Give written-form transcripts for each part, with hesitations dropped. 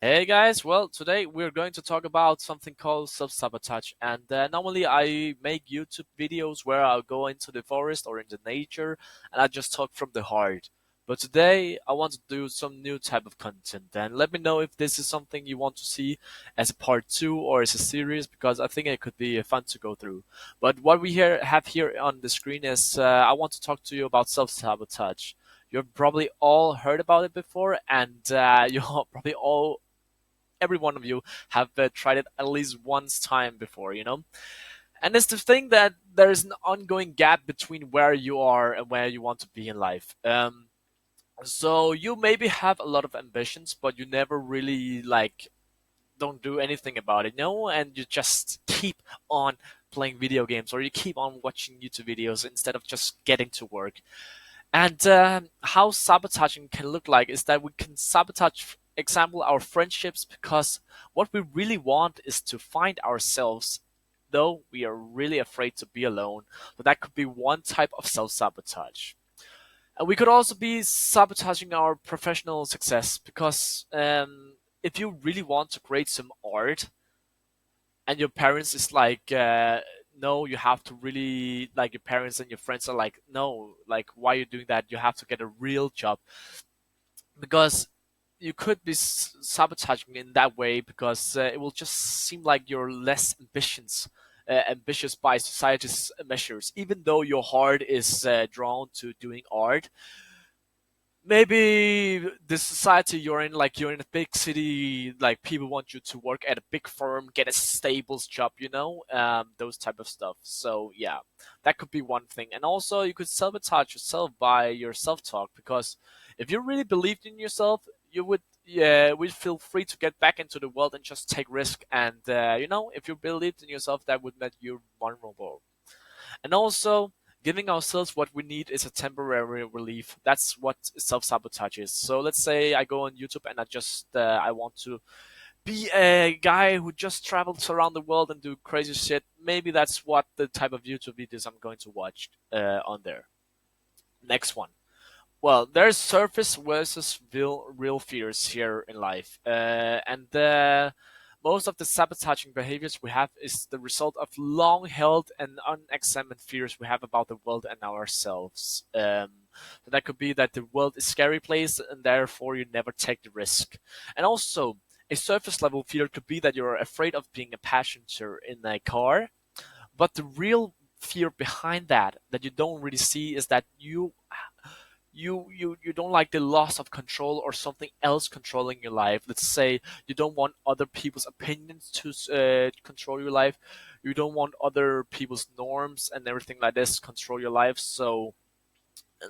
Hey guys, well, today we're going to talk about something called self-sabotage. And normally I make YouTube videos where I'll go into the forest or into nature and I just talk from the heart. But today I want to do some new type of content. And let me know if this is something you want to see as a part two or as a series because I think it could be fun to go through. But what we have here on the screen is I want to talk to you about self-sabotage. You've probably all heard about it before, and you probably all every one of you have tried it at least once time before. And it's the thing that there is an ongoing gap between where you are and where you want to be in life. So you maybe have a lot of ambitions, but you never really don't do anything about it, and you just keep on playing video games or you keep on watching YouTube videos instead of just getting to work. And how sabotaging can look like is that we can sabotage, for example, our friendships because what we really want is to find ourselves, though we are really afraid to be alone. So that could be one type of self-sabotage. And we could also be sabotaging our professional success because if you really want to create some art and your parents is like no, you have to really, like, your parents and your friends are like, no, like, why are you doing that? You have to get a real job. Because you could be sabotaging in that way because it will just seem like you're less ambitious by society's measures, even though your heart is drawn to doing art. Maybe the society you're in, like you're in a big city, like people want you to work at a big firm, get a stable job, those type of stuff. So yeah, that could be one thing. And also you could sabotage yourself by your self-talk, because if you really believed in yourself, you would feel free to get back into the world and just take risk. And if you believed in yourself, that would make you vulnerable. And also, giving ourselves what we need is a temporary relief. That's what self-sabotage is. So let's say I go on YouTube and I want to be a guy who just travels around the world and do crazy shit. Maybe that's what the type of YouTube videos I'm going to watch on there. Next one. Well, there's surface versus real fears here in life, and most of the sabotaging behaviors we have is the result of long-held and unexamined fears we have about the world and ourselves. So that could be that the world is a scary place, and therefore you never take the risk. And also, a surface-level fear could be that you're afraid of being a passenger in a car, but the real fear behind that you don't really see is that you don't like the loss of control or something else controlling your life. Let's say you don't want other people's opinions to control your life. You don't want other people's norms and everything like this control your life. So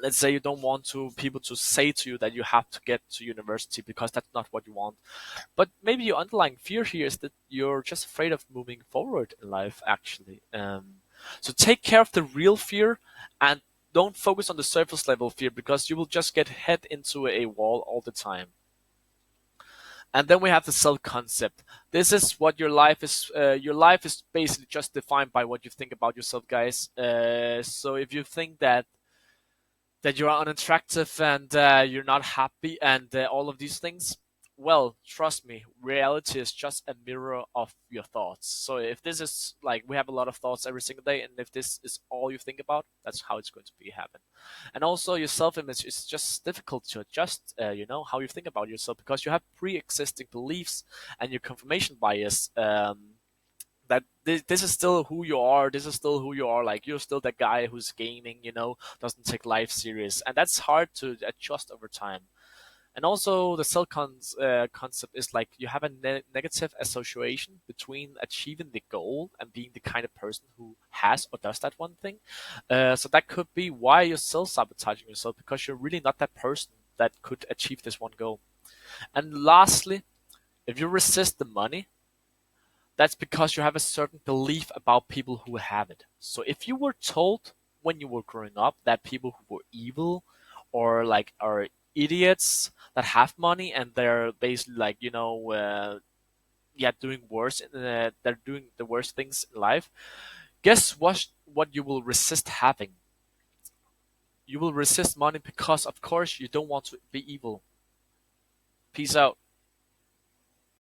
let's say you don't want to people to say to you that you have to get to university because that's not what you want. But maybe your underlying fear here is that you're just afraid of moving forward in life, actually. So take care of the real fear and don't focus on the surface level fear, because you will just get head into a wall all the time. And then we have the self concept. This is what your life is. Your life is basically just defined by what you think about yourself, guys. So if you think that you are unattractive and you're not happy and all of these things, well, trust me, reality is just a mirror of your thoughts. So if this is like, we have a lot of thoughts every single day, and if this is all you think about, that's how it's going to be happen. And also your self-image is just difficult to adjust, how you think about yourself, because you have pre-existing beliefs and your confirmation bias, that this is still who you are. This is still who you are. Like, you're still that guy who's gaming, doesn't take life serious, and that's hard to adjust over time. And also, the concept is like you have a negative association between achieving the goal and being the kind of person who has or does that one thing. So that could be why you're self sabotaging yourself, because you're really not that person that could achieve this one goal. And lastly, if you resist the money, that's because you have a certain belief about people who have it. So if you were told when you were growing up that people who were evil or like are idiots that have money and they're basically like, yeah, doing worse, they're doing the worst things in life, guess what you will resist having? You will resist money because, of course, you don't want to be evil. Peace out.